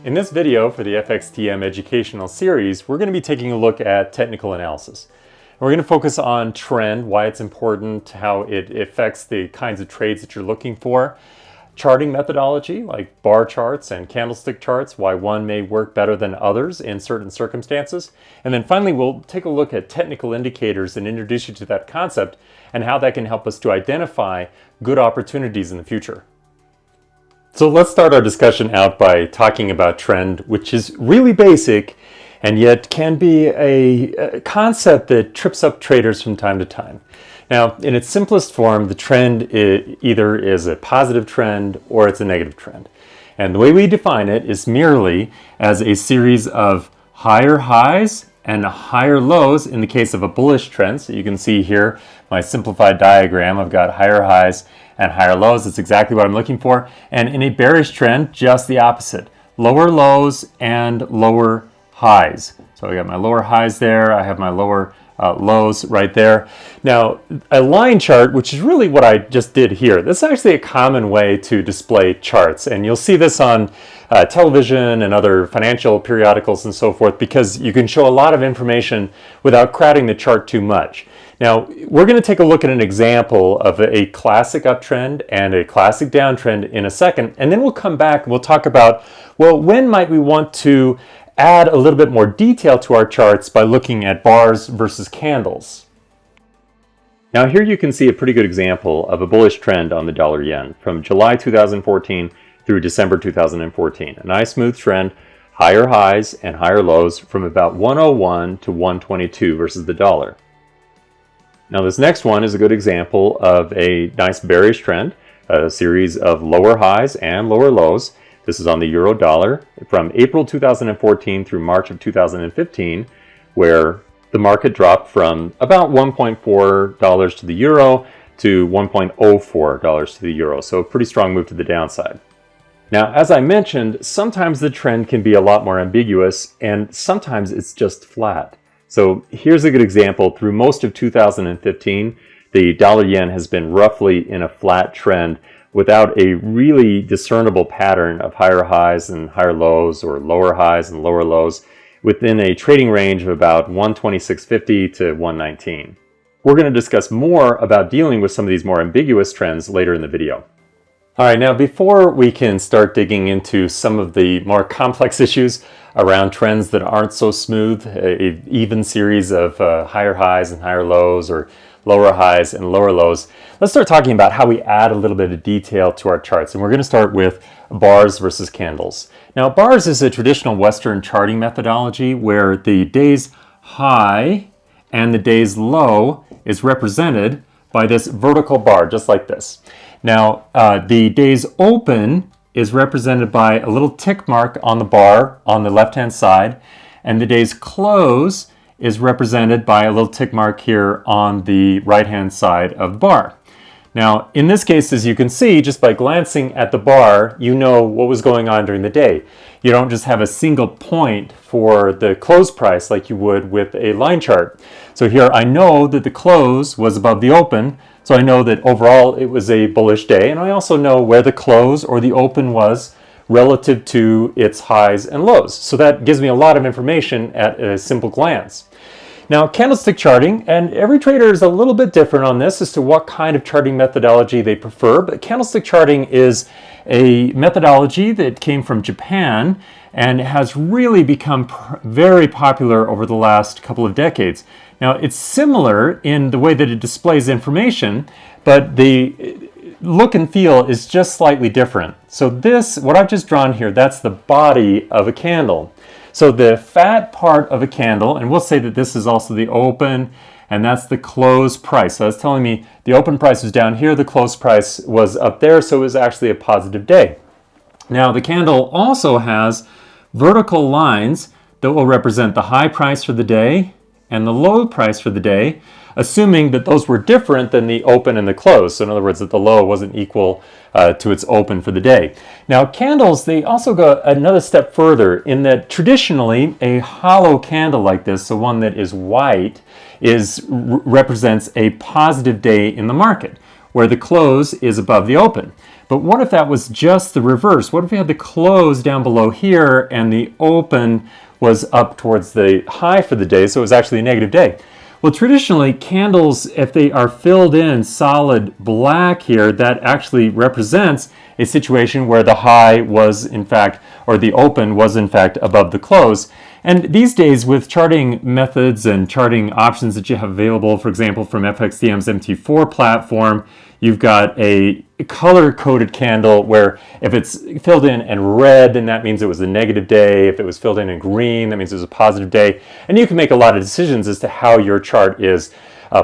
In this video for the FXTM educational series, we're going to be taking a look at technical analysis. We're going to focus on trend, why it's important, how it affects the kinds of trades that you're looking for, charting methodology like bar charts and candlestick charts, why one may work better than others in certain circumstances, and then finally we'll take a look at technical indicators and introduce you to that concept and how that can help us to identify good opportunities in the future. So let's start our discussion out by talking about trend, which is really basic and yet can be a concept that trips up traders from time to time. Now, in its simplest form, the trend either is a positive trend or it's a negative trend. And the way we define it is merely as a series of higher highs and higher lows in the case of a bullish trend. So you can see here my simplified diagram. I've got higher highs and higher lows. That's exactly what I'm looking for. And in a bearish trend, just the opposite. Lower lows and lower highs. So I got my lower highs there. I have my lower lows right there. Now, a line chart, which is really what I just did here, this is actually a common way to display charts. And you'll see this on television and other financial periodicals and so forth, because you can show a lot of information without crowding the chart too much. Now, we're going to take a look at an example of a classic uptrend and a classic downtrend in a second, and then we'll come back and we'll talk about, well, when might we want to add a little bit more detail to our charts by looking at bars versus candles. Now here you can see a pretty good example of a bullish trend on the dollar yen from July 2014 through December 2014. A nice smooth trend, higher highs and higher lows from about 101 to 122 versus the dollar. Now this next one is a good example of a nice bearish trend, a series of lower highs and lower lows. This is on the euro dollar from April 2014 through March of 2015, where the market dropped from about $1.4 to the euro to $1.04 to the euro. So a pretty strong move to the downside. Now, as I mentioned, sometimes the trend can be a lot more ambiguous and sometimes it's just flat. So here's a good example. Through most of 2015, the dollar yen has been roughly in a flat trend without a really discernible pattern of higher highs and higher lows or lower highs and lower lows within a trading range of about 126.50 to 119. We're going to discuss more about dealing with some of these more ambiguous trends later in the video. All right, now before we can start digging into some of the more complex issues around trends that aren't so smooth, an even series of higher highs and higher lows or lower highs and lower lows, let's start talking about how we add a little bit of detail to our charts. And we're going to start with bars versus candles. Now, bars is a traditional Western charting methodology where the day's high and the day's low is represented by this vertical bar, just like this. Now, the day's open is represented by a little tick mark on the bar on the left-hand side, and the day's close is represented by a little tick mark here on the right-hand side of the bar. Now, in this case, as you can see, just by glancing at the bar, you know what was going on during the day. You don't just have a single point for the close price like you would with a line chart. So here I know that the close was above the open, so I know that overall it was a bullish day, and I also know where the close or the open was relative to its highs and lows. So that gives me a lot of information at a simple glance. Now, candlestick charting, and every trader is a little bit different on this as to what kind of charting methodology they prefer, but candlestick charting is a methodology that came from Japan and has really become very popular over the last couple of decades. Now, it's similar in the way that it displays information, but the look and feel is just slightly different. So this, what I've just drawn here, that's the body of a candle. So the fat part of a candle, and we'll say that this is also the open, and that's the close price. So that's telling me the open price was down here, the close price was up there, so it was actually a positive day. Now the candle also has vertical lines that will represent the high price for the day and the low price for the day, assuming that those were different than the open and the close. So in other words, that the low wasn't equal to its open for the day. Now candles, they also go another step further in that traditionally a hollow candle like this, so one that is white, represents a positive day in the market, where the close is above the open. But what if that was just the reverse? What if we had the close down below here and the open was up towards the high for the day, so it was actually a negative day? Well, traditionally, candles, if they are filled in solid black here, that actually represents a situation where the high was in fact, or the open was in fact above the close. And these days, with charting methods and charting options that you have available, for example, from FXTM's MT4 platform, you've got a color-coded candle where if it's filled in red, then that means it was a negative day. If it was filled in green, that means it was a positive day. And you can make a lot of decisions as to how your chart is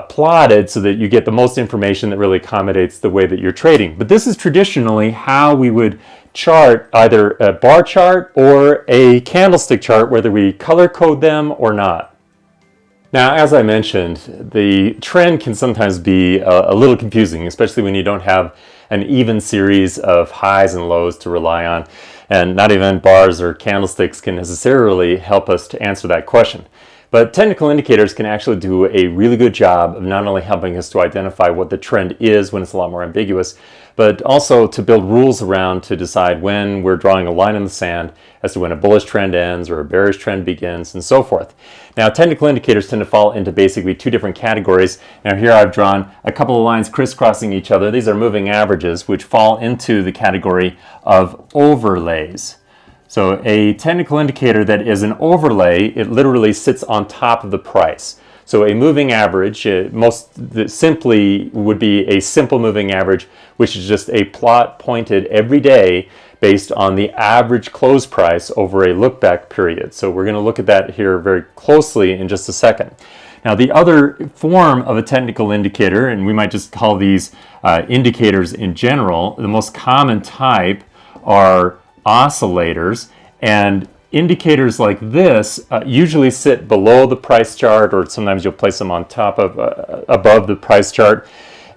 plotted so that you get the most information that really accommodates the way that you're trading. But this is traditionally how we would chart either a bar chart or a candlestick chart, whether we color code them or not. Now, as I mentioned, the trend can sometimes be a little confusing, especially when you don't have an even series of highs and lows to rely on, and not even bars or candlesticks can necessarily help us to answer that question. But technical indicators can actually do a really good job of not only helping us to identify what the trend is when it's a lot more ambiguous, but also to build rules around to decide when we're drawing a line in the sand as to when a bullish trend ends or a bearish trend begins and so forth. Now, technical indicators tend to fall into basically two different categories. Now, here I've drawn a couple of lines crisscrossing each other. These are moving averages, which fall into the category of overlays. So a technical indicator that is an overlay, it literally sits on top of the price. So a moving average, simply would be a simple moving average, which is just a plot pointed every day based on the average close price over a look-back period. So we're going to look at that here very closely in just a second. Now, the other form of a technical indicator, and we might just call these indicators in general, the most common type are oscillators, and indicators like this usually sit below the price chart, or sometimes you'll place them on top of above the price chart.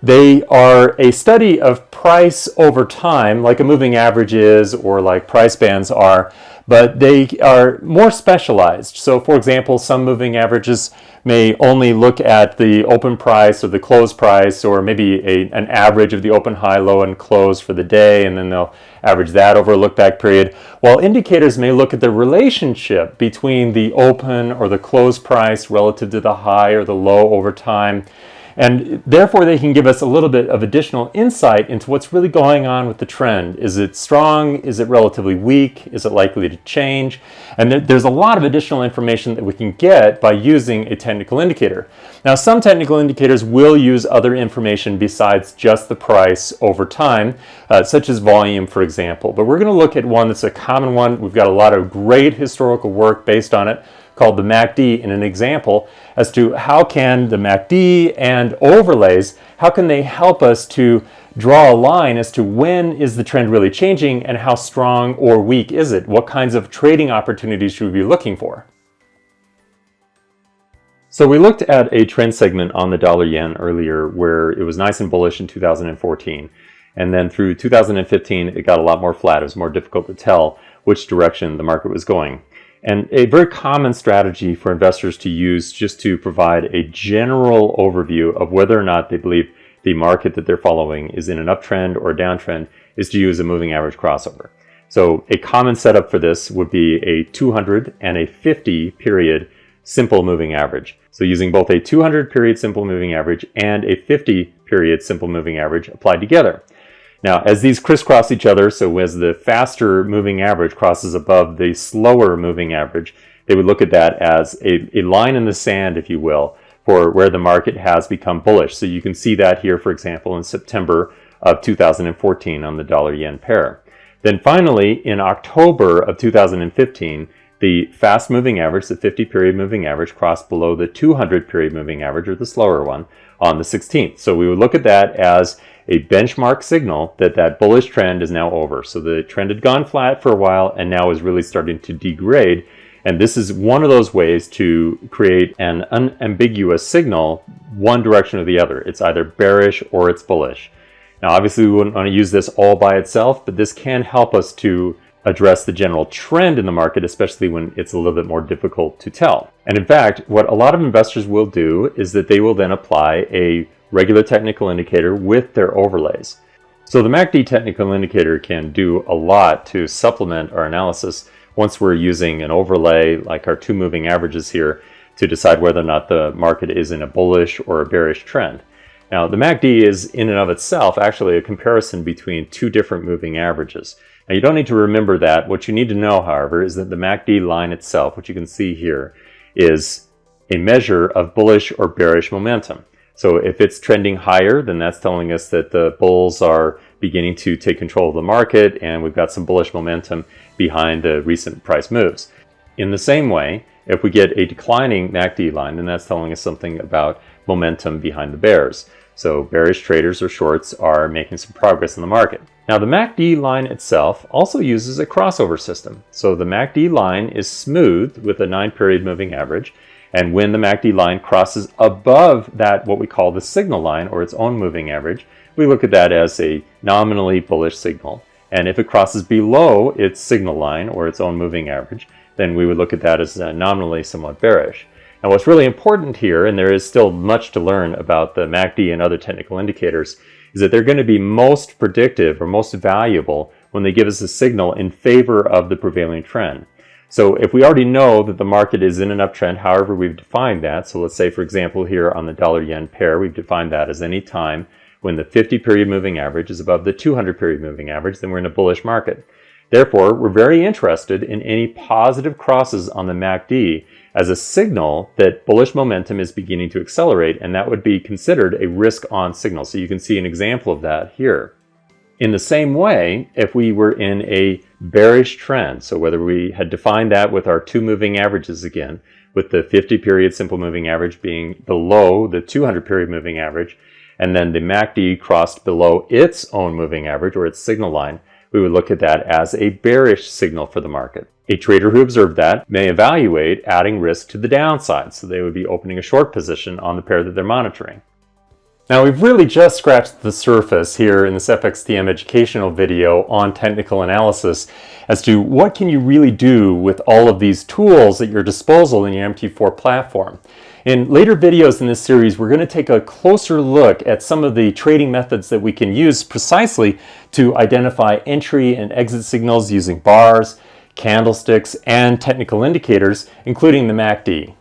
They are a study of price over time, like a moving average is, or like price bands are, but they are more specialized. So, for example, some moving averages may only look at the open price or the close price, or maybe an average of the open, high, low, and close for the day, and then they'll average that over a look-back period. While indicators may look at the relationship between the open or the close price relative to the high or the low over time. And therefore, they can give us a little bit of additional insight into what's really going on with the trend. Is it strong? Is it relatively weak? Is it likely to change? And there's a lot of additional information that we can get by using a technical indicator. Now, some technical indicators will use other information besides just the price over time, such as volume, for example. But we're going to look at one that's a common one. We've got a lot of great historical work based on it, called the MACD, in an example as to how can the MACD and overlays, how can they help us to draw a line as to when is the trend really changing and how strong or weak is it? What kinds of trading opportunities should we be looking for? So we looked at a trend segment on the dollar yen earlier where it was nice and bullish in 2014. And then through 2015, it got a lot more flat. It was more difficult to tell which direction the market was going. And a very common strategy for investors to use just to provide a general overview of whether or not they believe the market that they're following is in an uptrend or a downtrend is to use a moving average crossover. So a common setup for this would be a 200 and a 50 period simple moving average. So using both a 200 period simple moving average and a 50 period simple moving average applied together. Now, as these crisscross each other, so as the faster moving average crosses above the slower moving average, they would look at that as a line in the sand, if you will, for where the market has become bullish. So you can see that here, for example, in September of 2014 on the dollar-yen pair. Then finally, in October of 2015, the fast moving average, the 50 period moving average, crossed below the 200 period moving average, or the slower one, on the 16th. So we would look at that as a benchmark signal that that bullish trend is now over. So the trend had gone flat for a while and now is really starting to degrade. And this is one of those ways to create an unambiguous signal, one direction or the other. It's either bearish or it's bullish. Now, obviously, we wouldn't want to use this all by itself, but this can help us to address the general trend in the market, especially when it's a little bit more difficult to tell. And in fact, what a lot of investors will do is that they will then apply a regular technical indicator with their overlays. So the MACD technical indicator can do a lot to supplement our analysis once we're using an overlay like our two moving averages here to decide whether or not the market is in a bullish or a bearish trend. Now the MACD is in and of itself actually a comparison between two different moving averages. Now you don't need to remember that. What you need to know, however, is that the MACD line itself, which you can see here, is a measure of bullish or bearish momentum. So if it's trending higher, then that's telling us that the bulls are beginning to take control of the market and we've got some bullish momentum behind the recent price moves. In the same way, if we get a declining MACD line, then that's telling us something about momentum behind the bears. So bearish traders or shorts are making some progress in the market. Now the MACD line itself also uses a crossover system. So the MACD line is smooth with a 9-period moving average. And when the MACD line crosses above that, what we call the signal line or its own moving average, we look at that as a nominally bullish signal. And if it crosses below its signal line or its own moving average, then we would look at that as nominally somewhat bearish. Now what's really important here, and there is still much to learn about the MACD and other technical indicators, is that they're going to be most predictive or most valuable when they give us a signal in favor of the prevailing trend. So if we already know that the market is in an uptrend, however we've defined that, so let's say for example here on the dollar-yen pair, we've defined that as any time when the 50-period moving average is above the 200-period moving average, then we're in a bullish market. Therefore, we're very interested in any positive crosses on the MACD as a signal that bullish momentum is beginning to accelerate, and that would be considered a risk-on signal. So you can see an example of that here. In the same way, if we were in a bearish trend, so whether we had defined that with our two moving averages again, with the 50-period simple moving average being below the 200-period moving average, and then the MACD crossed below its own moving average or its signal line, we would look at that as a bearish signal for the market. A trader who observed that may evaluate adding risk to the downside, so they would be opening a short position on the pair that they're monitoring. Now we've really just scratched the surface here in this FXTM educational video on technical analysis as to what can you really do with all of these tools at your disposal in your MT4 platform. In later videos in this series, we're going to take a closer look at some of the trading methods that we can use precisely to identify entry and exit signals using bars, candlesticks, and technical indicators, including the MACD.